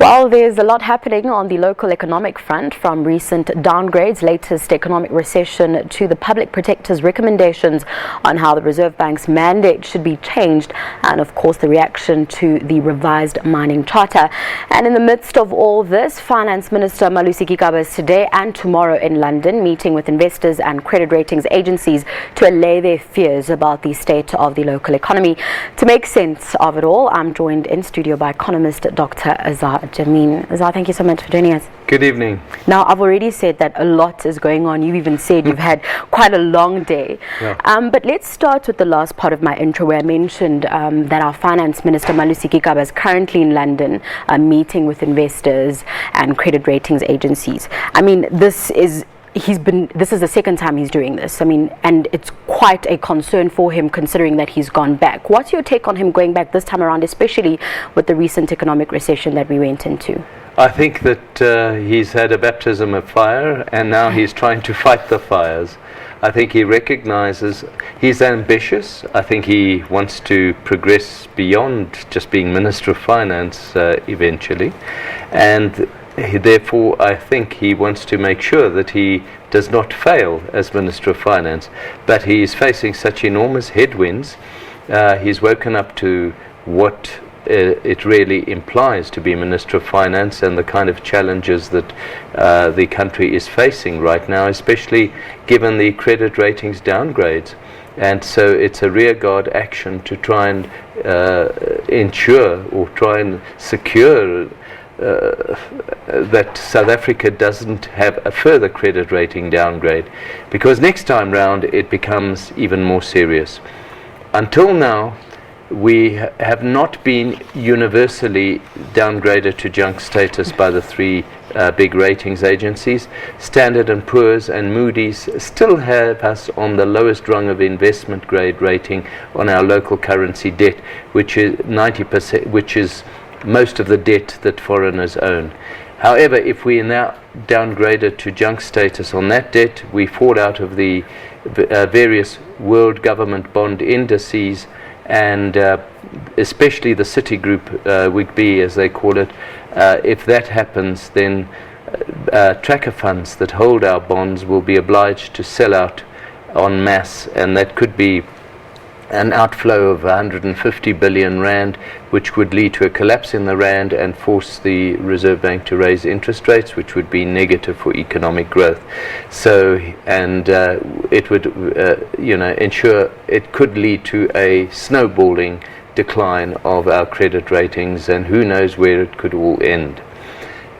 Well, there's a lot happening on the local economic front, from recent downgrades, latest economic recession, to the public protector's recommendations on how the Reserve Bank's mandate should be changed, and of course the reaction to the revised mining charter. And in the midst of all this, Finance Minister Malusi Gigaba is today and tomorrow in London meeting with investors and credit ratings agencies to allay their fears about the state of the local economy. To make sense of it all, I'm joined in studio by economist Dr. Azar Jameen. Azar, thank you so much for joining us. Good evening. Now, I've already said that a lot is going on. You even said you've had quite a long day. Yeah. But let's start with the last part of my intro, where I mentioned that our Finance Minister Malusi Gigaba is currently in London meeting with investors and credit ratings agencies. I mean, this is the second time he's doing this. I mean, and it's quite a concern for him considering that he's gone back. What's your take on him going back this time around, especially with the recent economic recession that we went into? I think that he's had a baptism of fire and now he's trying to fight the fires. I think he recognizes he's ambitious. I think he wants to progress beyond just being Minister of Finance eventually. And therefore, I think he wants to make sure that he does not fail as Minister of Finance. But he is facing such enormous headwinds. He's woken up to what it really implies to be Minister of Finance and the kind of challenges that the country is facing right now, especially given the credit ratings downgrades. And so it's a rearguard action to try and ensure or try and secure that South Africa doesn't have a further credit rating downgrade, because next time round it becomes even more serious. Until now, we have not been universally downgraded to junk status by the three big ratings agencies. Standard & Poor's and Moody's still have us on the lowest rung of investment grade rating on our local currency debt, which is 90%, which is most of the debt that foreigners own. However, if we are now downgraded to junk status on that debt, we fall out of the various world government bond indices, and especially the Citigroup WGB, as they call it. If that happens, then tracker funds that hold our bonds will be obliged to sell out en masse, and that could be an outflow of 150 billion rand, which would lead to a collapse in the rand and force the Reserve Bank to raise interest rates, which would be negative for economic growth. So, and it would, ensure it could lead to a snowballing decline of our credit ratings, and who knows where it could all end.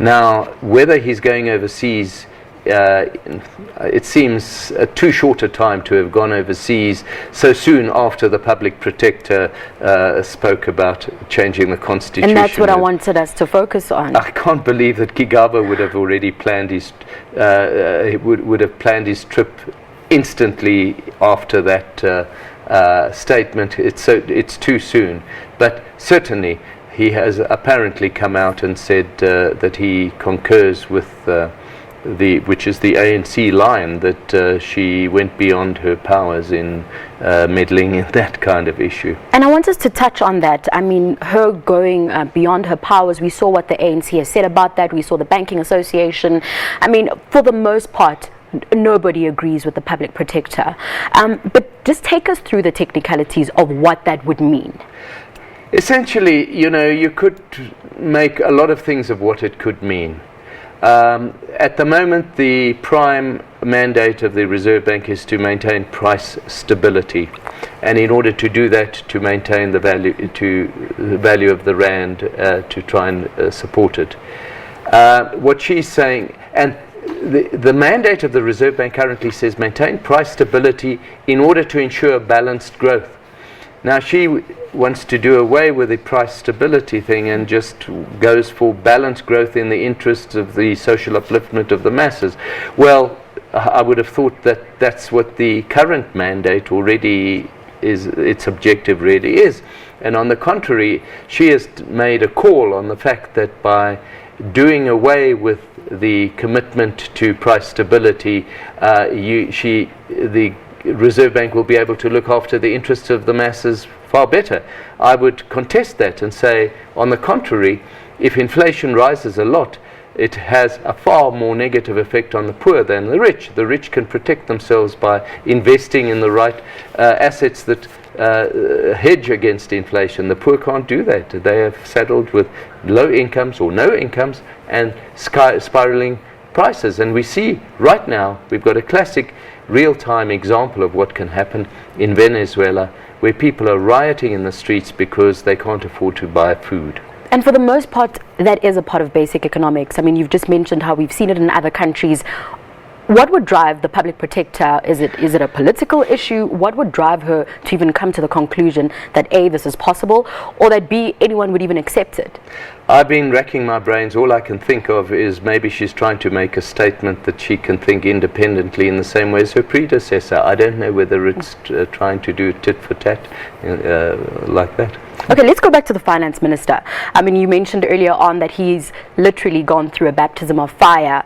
Now, whether he's going overseas, it seems too short a time to have gone overseas so soon after the public protector spoke about changing the constitution. And that's what I wanted us to focus on. I can't believe that Gigaba would have already planned his would have planned his trip instantly after that statement. It's too soon, but certainly he has apparently come out and said that he concurs with which is the ANC line, that she went beyond her powers in meddling in that kind of issue. And I want us to touch on that. I mean, her going beyond her powers, we saw what the ANC has said about that. We saw the Banking Association. I mean, for the most part, nobody agrees with the public protector. But just take us through the technicalities of what that would mean. Essentially, you could make a lot of things of what it could mean. At the moment, the prime mandate of the Reserve Bank is to maintain price stability, and in order to do that, to maintain the value of the rand, to try and support it. What she's saying, and the mandate of the Reserve Bank currently says maintain price stability in order to ensure balanced growth. Now, she wants to do away with the price stability thing and just goes for balanced growth in the interests of the social upliftment of the masses. Well, I would have thought that that's what the current mandate already is, its objective really is. And on the contrary, she has made a call on the fact that by doing away with the commitment to price stability, the Reserve Bank will be able to look after the interests of the masses far better. I would contest that and say, on the contrary, if inflation rises a lot, it has a far more negative effect on the poor than the rich. The rich can protect themselves by investing in the right assets that hedge against inflation. The poor can't do that. They are saddled with low incomes or no incomes and spiraling prices. And we see right now, we've got a classic real-time example of what can happen in Venezuela, where people are rioting in the streets because they can't afford to buy food. And for the most part, that is a part of basic economics. I mean, you've just mentioned how we've seen it in other countries. What would drive the public protector? Is it a political issue? What would drive her to even come to the conclusion that A, this is possible, or that B, anyone would even accept it? I've been racking my brains. All I can think of is maybe she's trying to make a statement that she can think independently in the same way as her predecessor. I don't know whether it's trying to do tit for tat like that. Okay, let's go back to the finance minister. I mean, you mentioned earlier on that he's literally gone through a baptism of fire.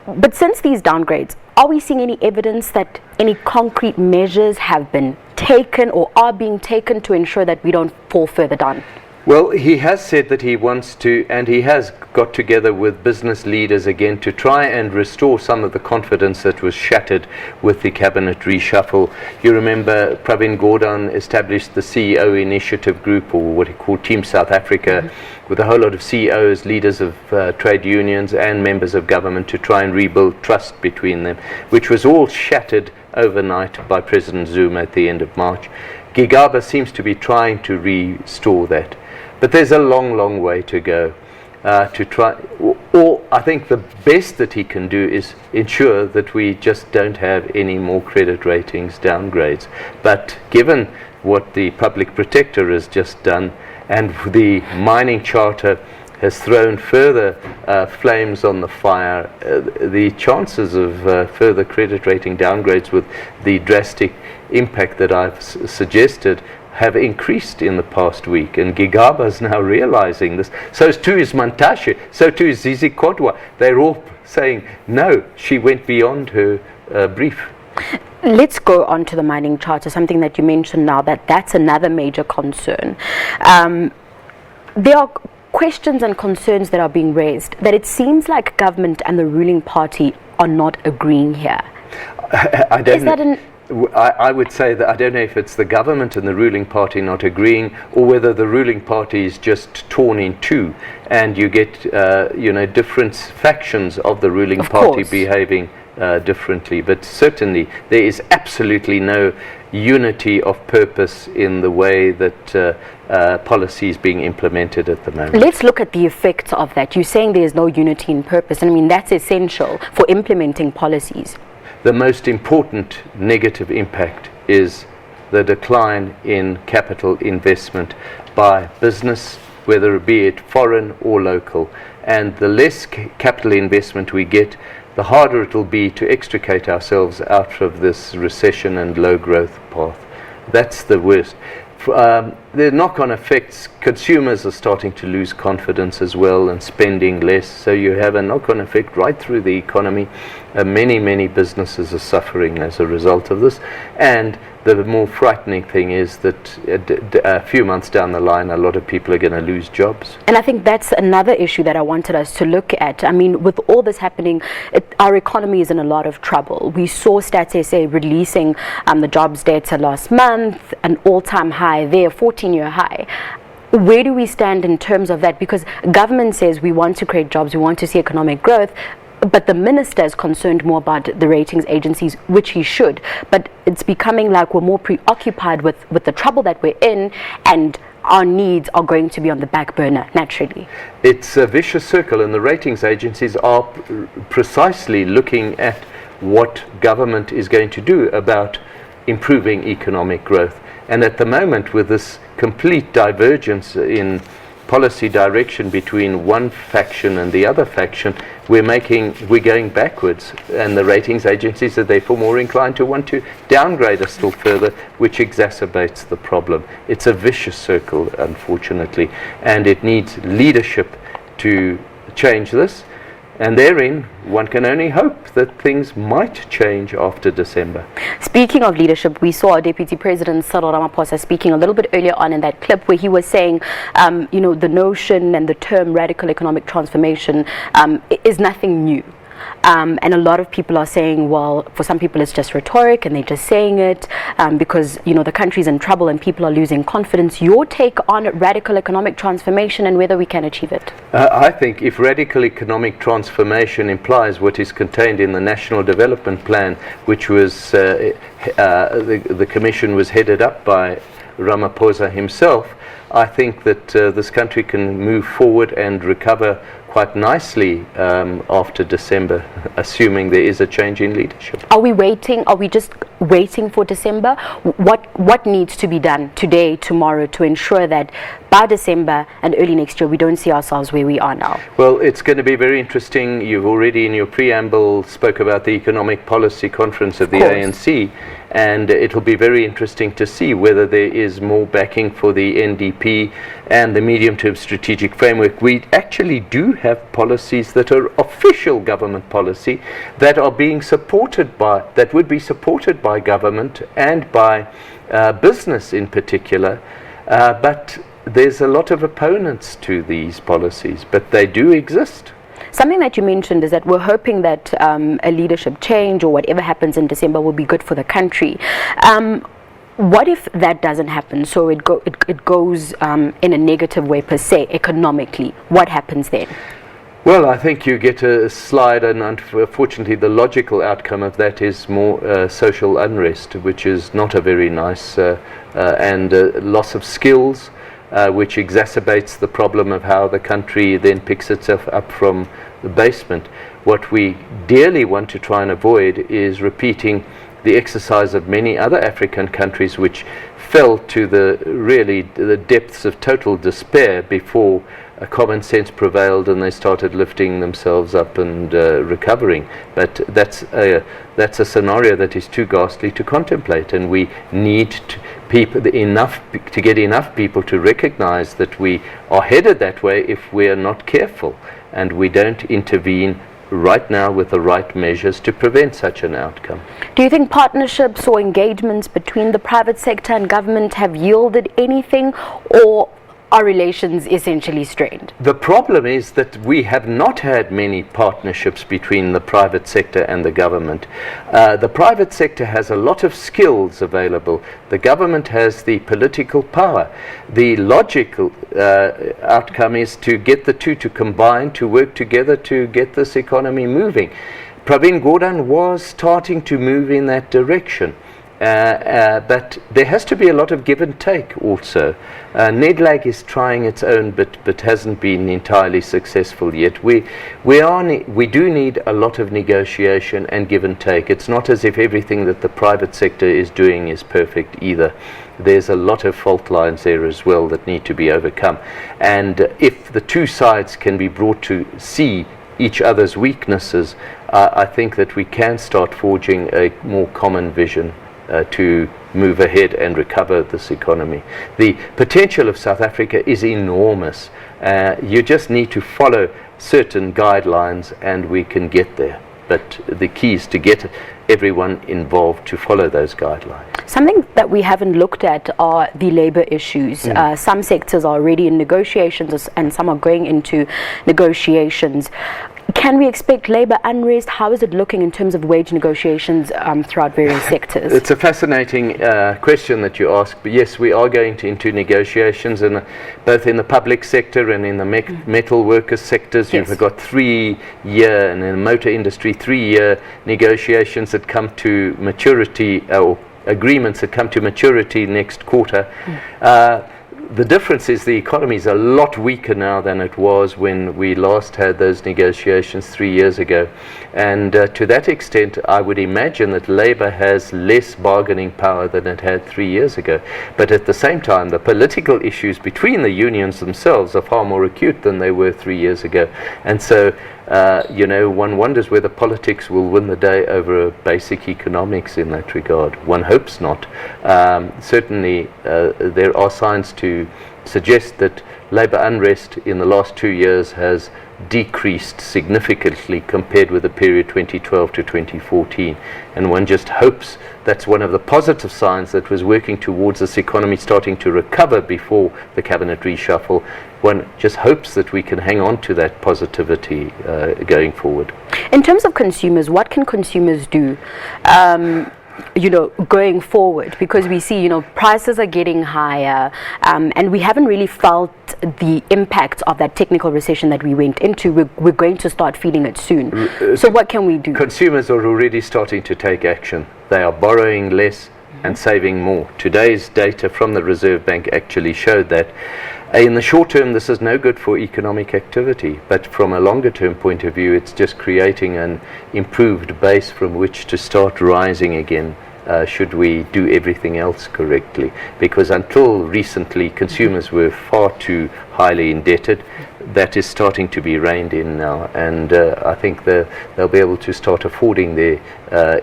But since these downgrades, are we seeing any evidence that any concrete measures have been taken or are being taken to ensure that we don't fall further down? Well, he has said that he wants to, and he has got together with business leaders again to try and restore some of the confidence that was shattered with the cabinet reshuffle. You remember Pravin Gordhan established the CEO Initiative Group, or what he called Team South Africa, with a whole lot of CEOs, leaders of trade unions and members of government to try and rebuild trust between them, which was all shattered overnight by President Zuma at the end of March. Gigaba seems to be trying to restore that. But there's a long, long way to go to try, or I think the best that he can do is ensure that we just don't have any more credit ratings downgrades. But given what the public protector has just done, and the mining charter has thrown further flames on the fire, the chances of further credit rating downgrades with the drastic impact that I've suggested have increased in the past week, and Gigaba is now realizing this. So too is Mantashe, so too is Zizi Kodwa. They're all saying, no, she went beyond her brief. Let's go on to the mining charter, something that you mentioned now, that's another major concern. There are questions and concerns that are being raised that it seems like government and the ruling party are not agreeing here. I would say that I don't know if it's the government and the ruling party not agreeing, or whether the ruling party is just torn in two, and you get different factions of the ruling party behaving differently. But certainly there is absolutely no unity of purpose in the way that policy is being implemented at the moment. Let's look at the effects of that. You're saying there is no unity in purpose, and I mean that's essential for implementing policies. The most important negative impact is the decline in capital investment by business, whether it be it foreign or local. And the less capital investment we get, the harder it will be to extricate ourselves out of this recession and low growth path. That's the worst. The knock-on effects, consumers are starting to lose confidence as well and spending less, so you have a knock-on effect right through the economy. Many businesses are suffering as a result of this, and the more frightening thing is that a few months down the line, a lot of people are going to lose jobs. And I think that's another issue that I wanted us to look at. I mean, with all this happening, our economy is in a lot of trouble. We saw Stats SA releasing the jobs data last month, an all-time high there, 14-year high. Where do we stand in terms of that? Because government says we want to create jobs, we want to see economic growth, but the minister is concerned more about the ratings agencies, which he should. But it's becoming like we're more preoccupied with the trouble that we're in, and our needs are going to be on the back burner, naturally. It's a vicious circle, and the ratings agencies are precisely looking at what government is going to do about improving economic growth. And at the moment, with this complete divergence in policy direction between one faction and the other faction, we're going backwards, and the ratings agencies are therefore more inclined to want to downgrade us still further, which exacerbates the problem. It's a vicious circle, unfortunately, and it needs leadership to change this. And therein, one can only hope that things might change after December. Speaking of leadership, we saw our Deputy President Cyril Ramaphosa speaking a little bit earlier on in that clip where he was saying, the notion and the term radical economic transformation is nothing new. And a lot of people are saying, well, for some people it's just rhetoric and they're just saying it because, the country's in trouble and people are losing confidence. Your take on radical economic transformation and whether we can achieve it? I think if radical economic transformation implies what is contained in the National Development Plan, which was the Commission was headed up by Ramaphosa himself, I think that this country can move forward and recover quite nicely after December, assuming there is a change in leadership. Are we waiting? Are we just waiting for December? What needs to be done today, tomorrow, to ensure that by December and early next year we don't see ourselves where we are now? Well, it's going to be very interesting. You've already in your preamble spoke about the Economic Policy Conference of the ANC, and it'll be very interesting to see whether there is more backing for the NDP and the medium-term strategic framework. We actually do have policies that are official government policy that are being supported by, that would be supported by government and by business in particular, but there's a lot of opponents to these policies, but they do exist. Something that you mentioned is that we're hoping that a leadership change or whatever happens in December will be good for the country. What if that doesn't happen? So it goes in a negative way per se, economically. What happens then? Well, I think you get a slide, and unfortunately the logical outcome of that is more social unrest, which is not a very nice and loss of skills, which exacerbates the problem of how the country then picks itself up from the basement. What we dearly want to try and avoid is repeating the exercise of many other African countries which fell to the depths of total despair before common sense prevailed and they started lifting themselves up and recovering. But that's a scenario that is too ghastly to contemplate, and we need to get enough people to recognize that we are headed that way if we are not careful and we don't intervene right now with the right measures to prevent such an outcome. Do you think partnerships or engagements between the private sector and government have yielded anything, or are relations essentially strained? The problem is that we have not had many partnerships between the private sector and the government. The private sector has a lot of skills available. The government has the political power. The logical outcome is to get the two to combine, to work together to get this economy moving. Pravin Gordhan was starting to move in that direction. But there has to be a lot of give and take also. NEDLAG is trying its own but hasn't been entirely successful yet. We do need a lot of negotiation and give and take. It's not as if everything that the private sector is doing is perfect either. There's a lot of fault lines there as well that need to be overcome. And if the two sides can be brought to see each other's weaknesses, I think that we can start forging a more common vision to move ahead and recover this economy. The potential of South Africa is enormous. You just need to follow certain guidelines and we can get there. But the key is to get everyone involved to follow those guidelines. Something that we haven't looked at are the labor issues. Some sectors are already in negotiations and some are going into negotiations. Can we expect labor unrest? How is it looking in terms of wage negotiations throughout various sectors? It's a fascinating question that you ask. But yes, we are going into negotiations, and both in the public sector and in the metal workers sectors. Yes. You've got 3-year, and in the motor industry, 3-year negotiations that come to maturity, or agreements that come to maturity next quarter. The difference is the economy is a lot weaker now than it was when we last had those negotiations 3 years ago. And to that extent, I would imagine that Labour has less bargaining power than it had 3 years ago. But at the same time, the political issues between the unions themselves are far more acute than they were 3 years ago. And so, one wonders whether politics will win the day over basic economics in that regard. One hopes not. Certainly, there are signs to to suggest that labour unrest in the last 2 years has decreased significantly compared with the period 2012 to 2014, and one just hopes that's one of the positive signs that was working towards this economy starting to recover before the cabinet reshuffle. One just hopes that we can hang on to that positivity going forward. In terms of consumers, what can consumers do going forward? Because we see, prices are getting higher, and we haven't really felt the impact of that technical recession that we went into. We're going to start feeling it soon. So what can we do? Consumers are already starting to take action. They are borrowing less and saving more. Today's data from the Reserve Bank actually showed that in the short term this is no good for economic activity, but from a longer term point of view it's just creating an improved base from which to start rising again, should we do everything else correctly. Because until recently consumers were far too highly indebted. That is starting to be reined in now, and I think they'll be able to start affording their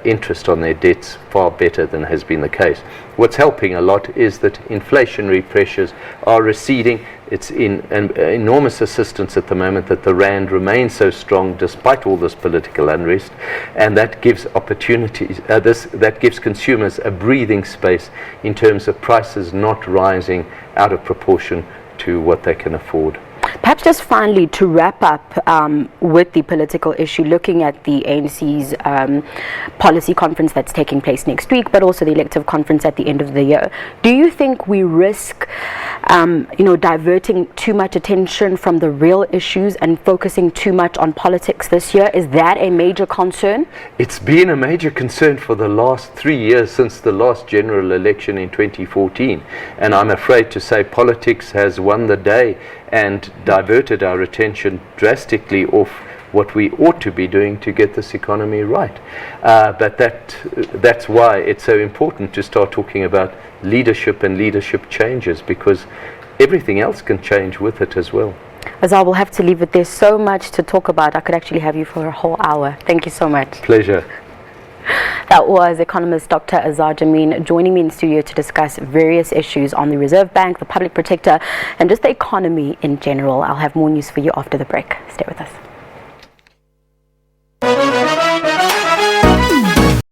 interest on their debts far better than has been the case. What's helping a lot is that inflationary pressures are receding. It's in an enormous assistance at the moment that the rand remains so strong despite all this political unrest, and that gives opportunities. That gives consumers a breathing space in terms of prices not rising out of proportion to what they can afford. Perhaps just finally to wrap up with the political issue, looking at the ANC's policy conference that's taking place next week, but also the elective conference at the end of the year. Do you think we risk, diverting too much attention from the real issues and focusing too much on politics this year? Is that a major concern? It's been a major concern for the last 3 years since the last general election in 2014, and I'm afraid to say politics has won the day and diverted our attention drastically off what we ought to be doing to get this economy right. But that's why it's so important to start talking about leadership and leadership changes, because everything else can change with it as well. Azar, we'll have to leave it. There's so much to talk about. I could actually have you for a whole hour. Thank you so much. Pleasure. That was economist Dr. Azar Jammine joining me in studio to discuss various issues on the Reserve Bank, the Public Protector, and just the economy in general. I'll have more news for you after the break. Stay with us.